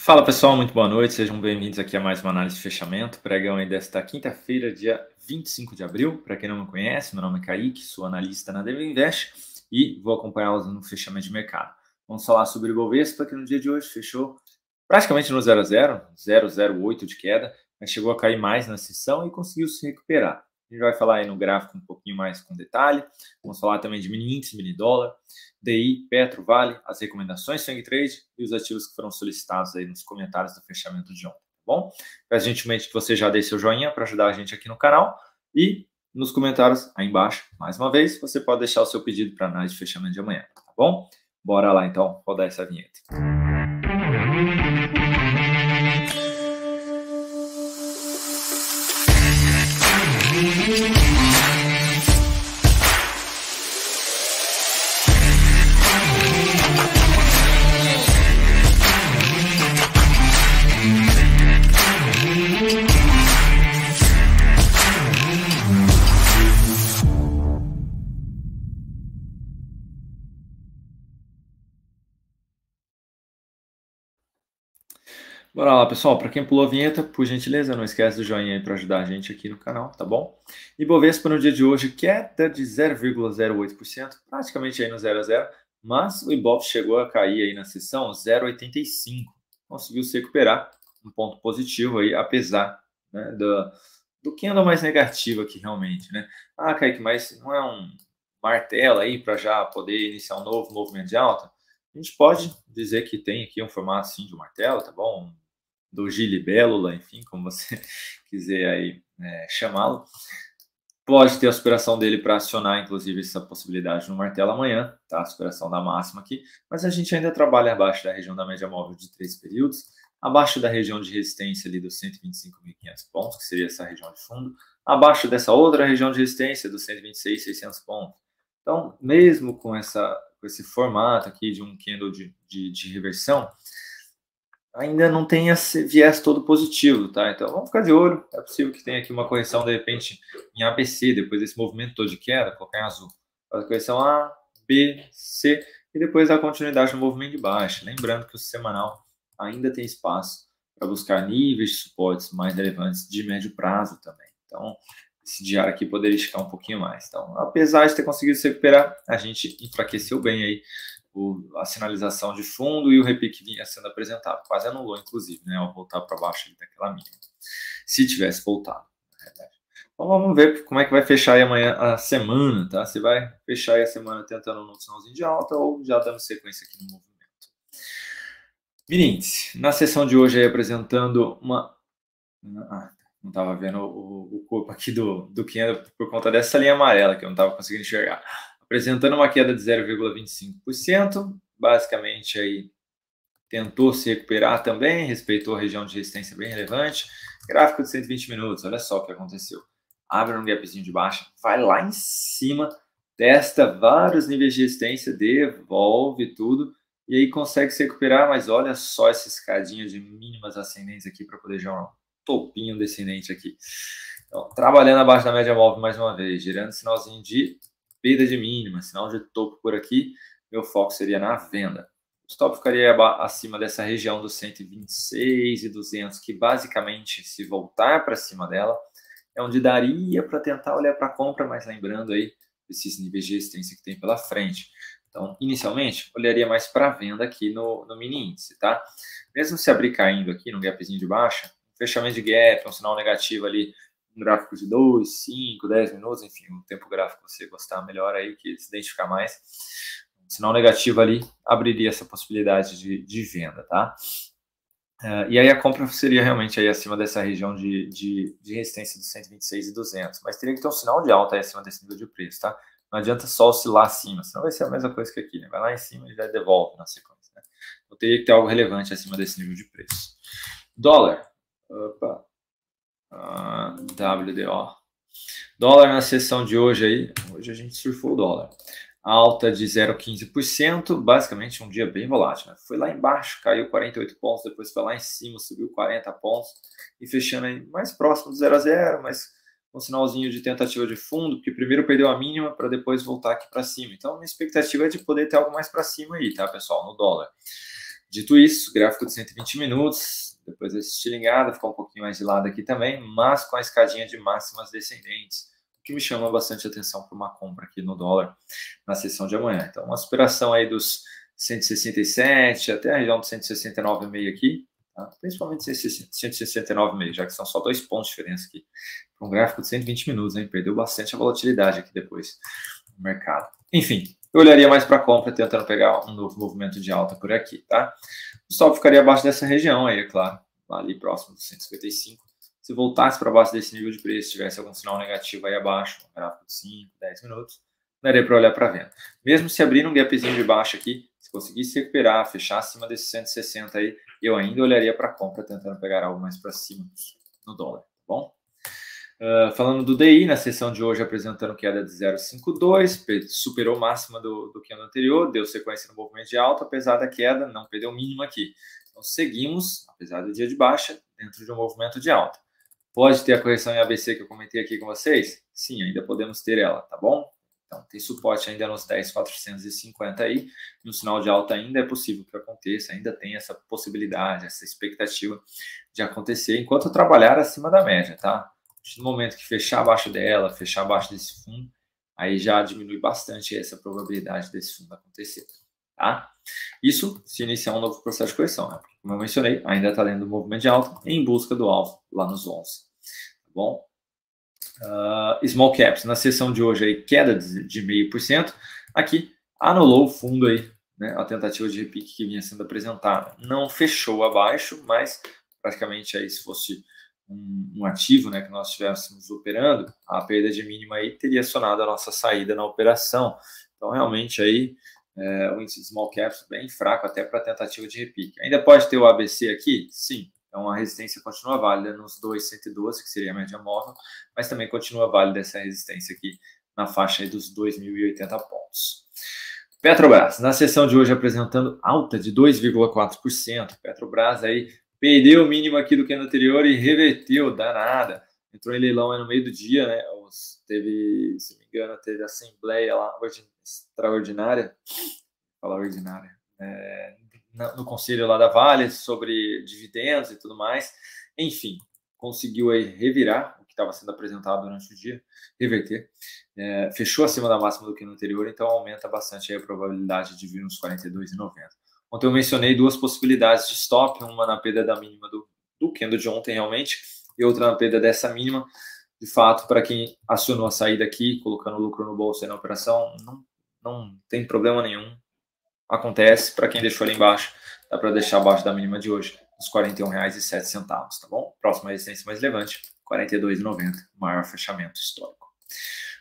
Fala pessoal, muito boa noite, sejam bem-vindos aqui a mais uma análise de fechamento, pregão aí desta quinta-feira, dia 25 de abril. Para quem não me conhece, meu nome é Kaique, sou analista na Dev Invest e vou acompanhá-los no fechamento de mercado. Vamos falar sobre o Ibovespa, que no dia de hoje fechou praticamente no 0 a 0, 0,08 de queda, mas chegou a cair mais na sessão e conseguiu se recuperar. A gente vai falar aí no gráfico um pouquinho mais com detalhe, vamos falar também de mini índice, mini dólar, DI, Petro, Vale, as recomendações Swing Trade e os ativos que foram solicitados aí nos comentários do fechamento de ontem, tá bom? Peço gentilmente que você já deixe seu joinha para ajudar a gente aqui no canal e nos comentários aí embaixo, mais uma vez, você pode deixar o seu pedido para análise de fechamento de amanhã, tá bom? Bora lá então, rodar essa vinheta. Bora lá, pessoal. Para quem pulou a vinheta, por gentileza, não esquece do joinha aí para ajudar a gente aqui no canal, tá bom? Ibovespa no dia de hoje, queda de 0,08%, praticamente aí no 0 a 0, mas o Ibov chegou a cair aí na sessão 0,85. Conseguiu se recuperar, um ponto positivo aí, apesar, né, do que anda mais negativo aqui realmente, né? Ah, Kaique, mas não é um martelo aí para já poder iniciar um novo movimento de alta? A gente pode dizer que tem aqui um formato sim de um martelo, tá bom? Do Gilibélula, enfim, como você quiser aí chamá-lo. Pode ter a superação dele para acionar, inclusive, essa possibilidade no martelo amanhã, tá? A superação da máxima aqui, mas a gente ainda trabalha abaixo da região da média móvel de 3 períodos, abaixo da região de resistência ali dos 125.500 pontos, que seria essa região de fundo, abaixo dessa outra região de resistência dos 126.600 pontos. Então, mesmo com esse formato aqui de um candle de reversão, ainda não tem esse viés todo positivo, tá? Então vamos ficar de olho. É possível que tenha aqui uma correção, de repente, em ABC, depois desse movimento todo de queda, colocar em azul. Faz a correção A, B, C, e depois a continuidade do movimento de baixa. Lembrando que o semanal ainda tem espaço para buscar níveis de suportes mais relevantes de médio prazo também. Então, esse diário aqui poderia esticar um pouquinho mais. Então, apesar de ter conseguido se recuperar, a gente enfraqueceu bem aí a sinalização de fundo e o repique vinha sendo apresentado. Quase anulou, inclusive, né, ao voltar para baixo daquela mínima. Se tivesse voltado, na verdade. Então vamos ver como é que vai fechar aí amanhã a semana, tá? Se vai fechar aí a semana tentando um sinalzinho de alta ou já dando sequência aqui no movimento. Mini índice. Na sessão de hoje aí apresentando uma... não estava vendo o corpo aqui do candle por conta dessa linha amarela que eu não estava conseguindo enxergar. Apresentando uma queda de 0,25%, basicamente aí tentou se recuperar também, respeitou a região de resistência bem relevante. Gráfico de 120 minutos, olha só o que aconteceu. Abre um gapzinho de baixa, vai lá em cima, testa vários níveis de resistência, devolve tudo, e aí consegue se recuperar, mas olha só essa escadinha de mínimas ascendentes aqui para poder gerar um topinho descendente aqui. Então, trabalhando abaixo da média móvel mais uma vez, girando sinalzinho de perda de mínima, sinal de topo por aqui, meu foco seria na venda. O stop ficaria acima dessa região dos 126 e 200, que basicamente, se voltar para cima dela, é onde daria para tentar olhar para a compra, mas lembrando aí esses níveis de resistência que tem pela frente. Então, inicialmente, olharia mais para a venda aqui no mini índice, tá? Mesmo se abrir caindo aqui no gapzinho de baixa, fechamento de gap, um sinal negativo ali, um gráfico de 2, 5, 10 minutos, enfim, um tempo gráfico que você gostar melhor aí, que se identificar mais. Um sinal negativo ali abriria essa possibilidade de venda, tá? E aí a compra seria realmente aí acima dessa região de resistência dos 126 e 200, mas teria que ter um sinal de alta aí acima desse nível de preço, tá? Não adianta só oscilar acima, senão vai ser a mesma coisa que aqui, né? Vai lá em cima e já devolve na sequência, né? Então teria que ter algo relevante acima desse nível de preço. Dólar. Opa. WDO. Dólar na sessão de hoje aí, hoje a gente surfou o dólar. Alta de 0,15%, basicamente um dia bem volátil, né? Foi lá embaixo, caiu 48 pontos, depois foi lá em cima, subiu 40 pontos, e fechando aí mais próximo do 0 a 0, mas um sinalzinho de tentativa de fundo, porque primeiro perdeu a mínima para depois voltar aqui para cima. Então, a minha expectativa é de poder ter algo mais para cima aí, tá, pessoal, no dólar. Dito isso, gráfico de 120 minutos, depois dessa estilingada, ficar um pouquinho mais de lado aqui também, mas com a escadinha de máximas descendentes, o que me chama bastante atenção para uma compra aqui no dólar na sessão de amanhã. Então, uma superação aí dos 167 até a região de 169,5 aqui, tá? Principalmente 169,5, já que são só 2 pontos de diferença aqui. Um gráfico de 120 minutos, hein? Perdeu bastante a volatilidade aqui depois no mercado. Enfim, eu olharia mais para a compra, tentando pegar um novo movimento de alta por aqui, tá? O stop ficaria abaixo dessa região aí, é claro, ali próximo dos 155. Se voltasse para baixo desse nível de preço, tivesse algum sinal negativo aí abaixo, um gráfico de 5, 10 minutos, daria para olhar para venda. Mesmo se abrir um gapzinho de baixo aqui, se conseguisse recuperar, fechar acima desses 160 aí, eu ainda olharia para a compra, tentando pegar algo mais para cima no dólar, tá bom? Falando do DI, na sessão de hoje apresentando queda de 0,52, superou a máxima do ano anterior, deu sequência no movimento de alta, apesar da queda, não perdeu o mínimo aqui. Então seguimos, apesar do dia de baixa, dentro de um movimento de alta. Pode ter a correção em ABC que eu comentei aqui com vocês? Sim, ainda podemos ter ela, tá bom? Então tem suporte ainda nos 10.450 aí, e um sinal de alta ainda é possível que aconteça, ainda tem essa possibilidade, essa expectativa de acontecer, enquanto eu trabalhar acima da média, tá? No momento que fechar abaixo dela, fechar abaixo desse fundo, aí já diminui bastante essa probabilidade desse fundo acontecer, tá? Isso se iniciar um novo processo de correção, né? Porque, como eu mencionei, ainda está dentro do movimento de alta em busca do alvo lá nos 11, tá bom? Small Caps, na sessão de hoje, aí, queda de 0,5%, aqui anulou o fundo aí, né? A tentativa de repique que vinha sendo apresentada. Não fechou abaixo, mas praticamente aí se fosse um ativo, né, que nós estivéssemos operando, a perda de mínima aí teria acionado a nossa saída na operação. Então, realmente, aí, o índice de small caps bem fraco até para tentativa de repique. Ainda pode ter o ABC aqui? Sim. Então, a resistência continua válida nos 2,112, que seria a média móvel, mas também continua válida essa resistência aqui na faixa aí dos 2.080 pontos. Petrobras, na sessão de hoje apresentando alta de 2,4%. Petrobras aí perdeu o mínimo aqui do que no anterior e reverteu, danada. Entrou em leilão no meio do dia, né? Teve, se não me engano, teve assembleia lá, extraordinária, falar ordinária, no conselho lá da Vale sobre dividendos e tudo mais. Enfim, conseguiu aí revirar o que estava sendo apresentado durante o dia, reverter. Fechou acima da máxima do que no anterior, então aumenta bastante aí a probabilidade de vir nos 42,90. Ontem eu mencionei 2 possibilidades de stop, uma na perda da mínima do candle de ontem realmente, e outra na perda dessa mínima. De fato, para quem acionou a saída aqui, colocando lucro no bolso e na operação, não tem problema nenhum. Acontece. Para quem deixou ali embaixo, dá para deixar abaixo da mínima de hoje, os R$ 41,07, tá bom? Próxima resistência mais levante, R$ 42,90, maior fechamento histórico.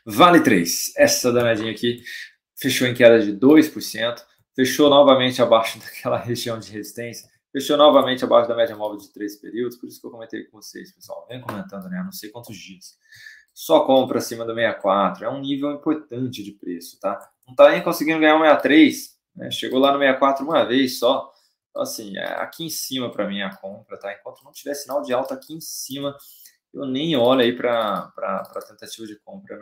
Vale 3, essa danadinha aqui, fechou em queda de 2%, fechou novamente abaixo daquela região de resistência, fechou novamente abaixo da média móvel de 3 períodos, por isso que eu comentei com vocês, pessoal, vem comentando, né, não sei quantos dias. Só compra acima do 64, é um nível importante de preço, tá? Não tá nem conseguindo ganhar o 63, né? Chegou lá no 64 uma vez só. Então, assim, aqui em cima para mim a compra, tá? Enquanto não tiver sinal de alta aqui em cima, eu nem olho aí para tentativa de compra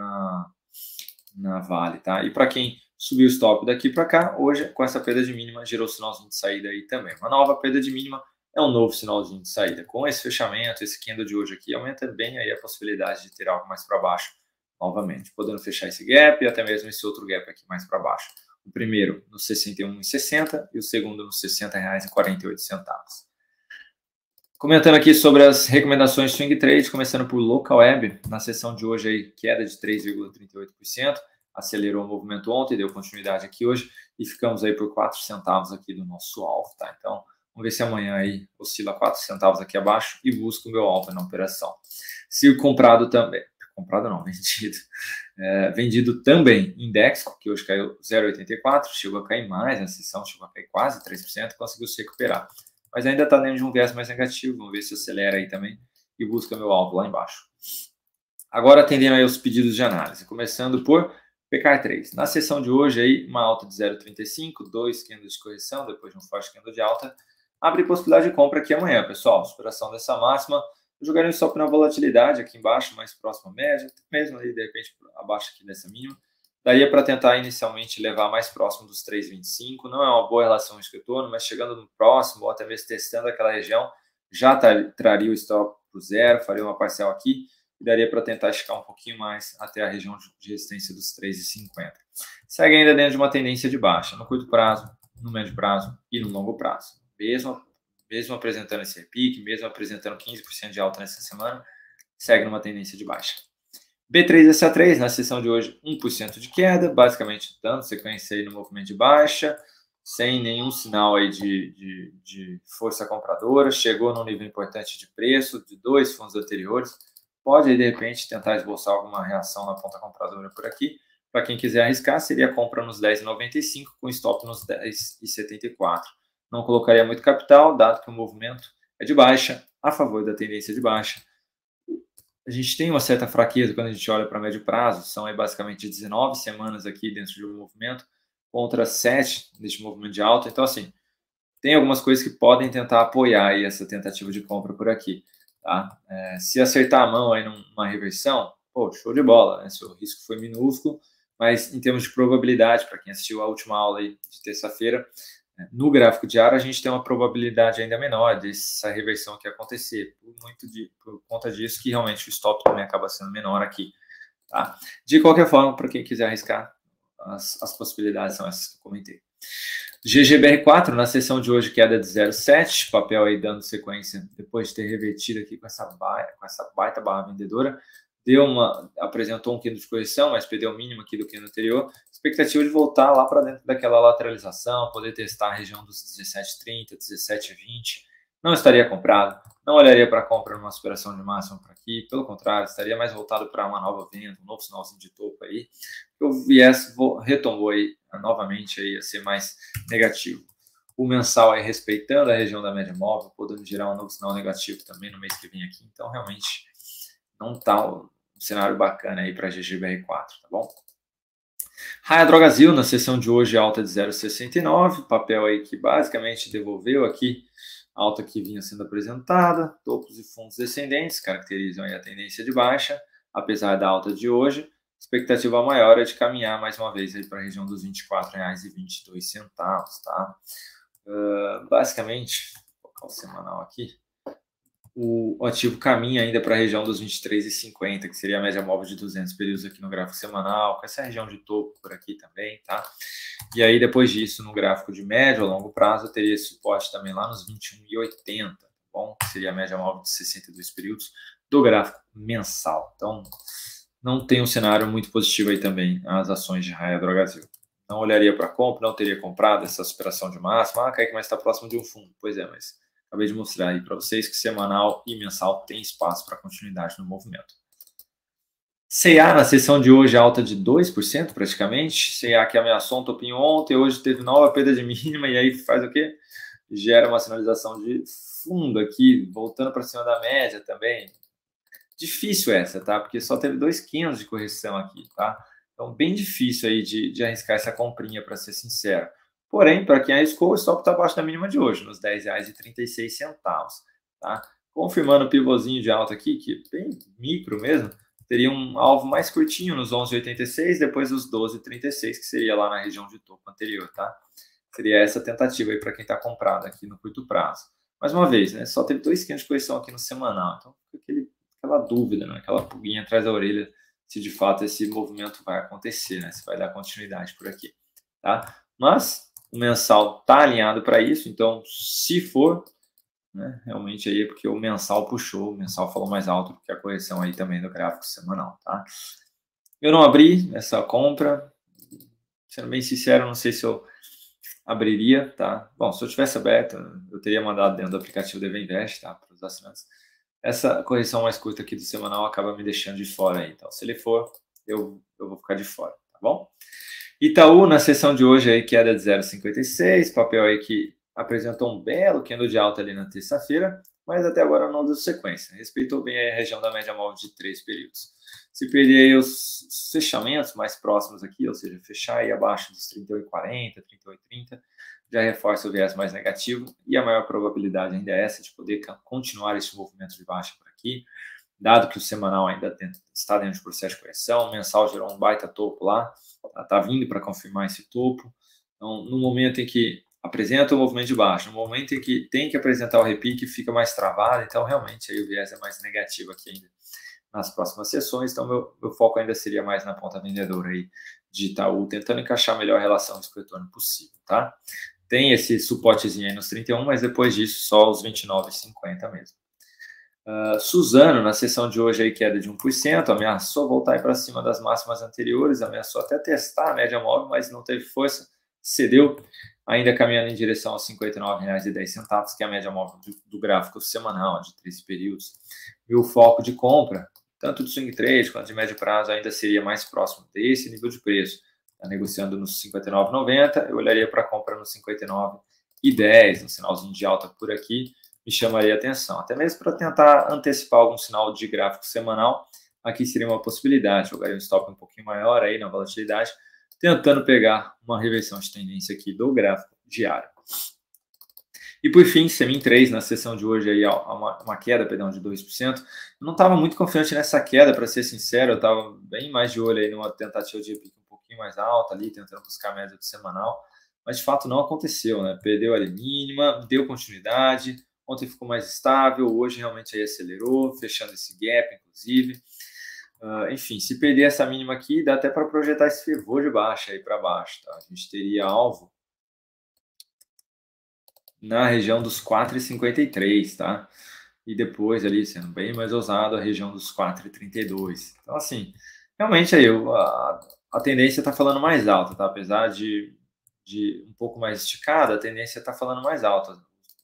na Vale, tá? E para quem subiu o stop daqui para cá, hoje, com essa perda de mínima, gerou sinalzinho de saída aí também. Uma nova perda de mínima é um novo sinalzinho de saída. Com esse fechamento, esse candle de hoje aqui, aumenta bem aí a possibilidade de ter algo mais para baixo novamente, podendo fechar esse gap e até mesmo esse outro gap aqui mais para baixo. O primeiro no 61,60 e o segundo nos R$ 60,48. Comentando aqui sobre as recomendações swing trade, começando por local web, na sessão de hoje aí, queda de 3,38%, acelerou o movimento ontem, deu continuidade aqui hoje e ficamos aí por 4 centavos aqui do nosso alvo, tá? Então, vamos ver se amanhã aí oscila 4 centavos aqui abaixo e busca o meu alvo na operação. Se comprado também, comprado não, vendido. Vendido também index, que hoje caiu 0,84, chegou a cair mais na sessão, chegou a cair quase 3%, conseguiu se recuperar. Mas ainda está dentro de um viés mais negativo, vamos ver se acelera aí também e busca meu alvo lá embaixo. Agora atendendo aí os pedidos de análise, começando por PK3. Na sessão de hoje aí, uma alta de 0,35, 2 candles de correção, depois de um forte candle de alta, abre possibilidade de compra aqui amanhã, pessoal. Superação dessa máxima, eu jogaria um stop na volatilidade aqui embaixo, mais próximo à média, mesmo ali de repente abaixo aqui dessa mínima, daria para tentar inicialmente levar mais próximo dos 3,25. Não é uma boa relação risco-retorno, mas chegando no próximo, ou até mesmo testando aquela região, já traria o stop para o zero, faria uma parcial aqui, e daria para tentar esticar um pouquinho mais até a região de resistência dos 3,50. Segue ainda dentro de uma tendência de baixa, no curto prazo, no médio prazo e no longo prazo. Mesmo apresentando esse repique, mesmo apresentando 15% de alta nessa semana, segue numa tendência de baixa. B3SA3, na sessão de hoje, 1% de queda, basicamente dando sequência aí no movimento de baixa, sem nenhum sinal aí de força compradora, chegou num nível importante de preço de 2 fundos anteriores, pode aí, de repente, tentar esboçar alguma reação na ponta compradora por aqui. Para quem quiser arriscar, seria compra nos 10,95 com stop nos 10,74. Não colocaria muito capital, dado que o movimento é de baixa, a favor da tendência de baixa. A gente tem uma certa fraqueza quando a gente olha para médio prazo, são aí basicamente 19 semanas aqui dentro de um movimento, contra 7 neste movimento de alta. Então, assim, tem algumas coisas que podem tentar apoiar aí essa tentativa de compra por aqui. Tá? Se acertar a mão aí numa reversão, pô, show de bola, né? Seu risco foi minúsculo, mas em termos de probabilidade, para quem assistiu a última aula aí de terça-feira, no gráfico diário a gente tem uma probabilidade ainda menor dessa reversão que acontecer, por conta disso que realmente o stop também acaba sendo menor aqui. Tá? De qualquer forma, para quem quiser arriscar, as possibilidades são essas que eu comentei. GGBR4, na sessão de hoje, queda de 0,7, papel aí dando sequência depois de ter revertido aqui com essa baita barra vendedora, apresentou um candle de correção, mas perdeu o mínimo aqui do candle anterior, expectativa de voltar lá para dentro daquela lateralização, poder testar a região dos 17,30, 17,20, não estaria comprado, não olharia para compra numa superação de máximo para aqui, pelo contrário, estaria mais voltado para uma nova venda, um novo sinalzinho de topo aí, o viés retomou aí novamente aí a ser mais negativo. O mensal aí respeitando a região da média móvel, podendo gerar um novo sinal negativo também no mês que vem aqui, então realmente não está um cenário bacana aí para GGBR4, tá bom? Raia Drogasil, na sessão de hoje, alta de 0,69, papel aí que basicamente devolveu aqui a alta que vinha sendo apresentada, topos e fundos descendentes caracterizam aí a tendência de baixa, apesar da alta de hoje, expectativa maior é de caminhar mais uma vez aí para a região dos R$ 24,22, tá? Basicamente, vou colocar o semanal aqui, o ativo caminha ainda para a região dos 23,50, que seria a média móvel de 200 períodos aqui no gráfico semanal, com essa região de topo por aqui também, tá? E aí, depois disso, no gráfico de médio a longo prazo, eu teria esse suporte também lá nos 21,80, tá bom? Que seria a média móvel de 62 períodos do gráfico mensal. Então, não tem um cenário muito positivo aí também as ações de Raia Drogasil. Não olharia para compra, não teria comprado essa superação de máxima. Kaique, mas está próximo de um fundo. Pois é, mas acabei de mostrar aí para vocês que semanal e mensal tem espaço para continuidade no movimento. CA na sessão de hoje alta de 2% praticamente. CA que ameaçou um topinho ontem, hoje teve nova perda de mínima e aí faz o quê? Gera uma sinalização de fundo aqui, voltando para cima da média também. Difícil essa, tá? Porque só teve 2 candles de correção aqui, tá? Então, bem difícil aí de arriscar essa comprinha, para ser sincero. Porém, para quem arriscou, o stop está abaixo da mínima de hoje, nos R$ 10,36, tá? Confirmando o pivôzinho de alta aqui, que é bem micro mesmo, teria um alvo mais curtinho nos 11,86, depois os 12,36, que seria lá na região de topo anterior, tá? Seria essa tentativa aí para quem está comprado aqui no curto prazo. Mais uma vez, né? Só teve 2 candles de correção aqui no semanal, então fica aquela dúvida, né? Aquela pulguinha atrás da orelha, se de fato esse movimento vai acontecer, né? Se vai dar continuidade por aqui, tá? Mas o mensal está alinhado para isso, então se for, né, realmente aí é porque o mensal puxou, o mensal falou mais alto do que a correção aí também do gráfico semanal, tá? Eu não abri essa compra, sendo bem sincero, não sei se eu abriria, tá? Bom, se eu tivesse aberto, eu teria mandado dentro do aplicativo DV Invest, tá? Para os assinantes. Essa correção mais curta aqui do semanal acaba me deixando de fora aí. Então, se ele for, eu vou ficar de fora, tá bom? Itaú, na sessão de hoje, aí, queda de 0,56, papel aí que apresentou um belo candle de alta ali na terça-feira, mas até agora não deu sequência. Respeitou bem a região da média móvel de 3 períodos. Se perder aí os fechamentos mais próximos aqui, ou seja, fechar aí abaixo dos 38,40, 38,30, já reforça o viés mais negativo e a maior probabilidade ainda é essa de poder continuar esse movimento de baixa por aqui, dado que o semanal ainda está dentro de processo de correção, o mensal gerou um baita topo lá, Tá vindo para confirmar esse topo. Então, no momento em que apresenta o movimento de baixa, no momento em que tem que apresentar o repique, fica mais travado, então realmente aí o viés é mais negativo aqui ainda nas próximas sessões, então meu foco ainda seria mais na ponta vendedora aí de Itaú, tentando encaixar a melhor relação de retorno possível, tá? Tem esse suportezinho aí nos 31, mas depois disso só os 29,50 mesmo. Suzano, na sessão de hoje, aí, queda de 1%, ameaçou voltar para cima das máximas anteriores, ameaçou até testar a média móvel, mas não teve força, cedeu, ainda caminhando em direção aos R$ 59,10, que é a média móvel do gráfico semanal, de 13 períodos. E o foco de compra, tanto de swing trade quanto de médio prazo, ainda seria mais próximo desse nível de preço. Está negociando nos R$ 59,90, eu olharia para a compra nos R$ 59,10, um sinalzinho de alta por aqui, me chamaria a atenção, até mesmo para tentar antecipar algum sinal de gráfico semanal, aqui seria uma possibilidade, jogaria um stop um pouquinho maior aí na volatilidade, tentando pegar uma reversão de tendência aqui do gráfico diário. E por fim, Semin 3, na sessão de hoje, aí, uma queda, perdão, de 2%. Eu não estava muito confiante nessa queda, para ser sincero, eu estava bem mais de olho aí numa tentativa de repique um pouquinho mais alta ali, tentando buscar a média do semanal, mas de fato não aconteceu, né? Perdeu a mínima, deu continuidade, ontem ficou mais estável, hoje realmente aí acelerou, fechando esse gap, inclusive. Enfim, se perder essa mínima aqui, dá até para projetar esse pivô de baixa aí para baixo, tá? A gente teria alvo na região dos 4,53, tá? E depois ali, sendo bem mais ousado, a região dos 4,32. Então, assim, realmente aí a tendência está falando mais alta, tá? Apesar de um pouco mais esticada, a tendência está falando mais alta.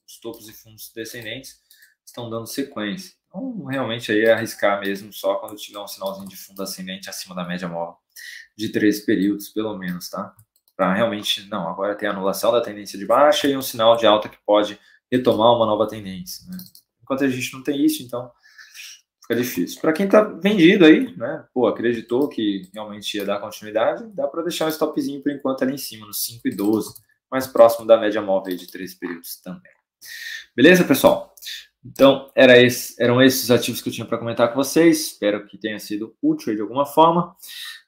Os topos e fundos descendentes estão dando sequência. Então, realmente aí é arriscar mesmo só quando tiver um sinalzinho de fundo ascendente acima da média móvel de 13 períodos, pelo menos, tá? Para realmente, não, agora tem a anulação da tendência de baixa e um sinal de alta que pode retomar uma nova tendência, né? Enquanto a gente não tem isso, então fica difícil. Para quem está vendido aí, né, pô, acreditou que realmente ia dar continuidade, dá para deixar um stopzinho por enquanto ali em cima, no 5,12, mais próximo da média móvel aí de 13 períodos também. Beleza, pessoal? Então, eram esses os ativos que eu tinha para comentar com vocês. Espero que tenha sido útil de alguma forma.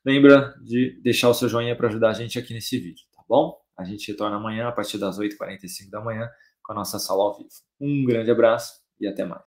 Lembra de deixar o seu joinha para ajudar a gente aqui nesse vídeo, tá bom? A gente retorna amanhã a partir das 8h45 da manhã com a nossa sala ao vivo. Um grande abraço e até mais.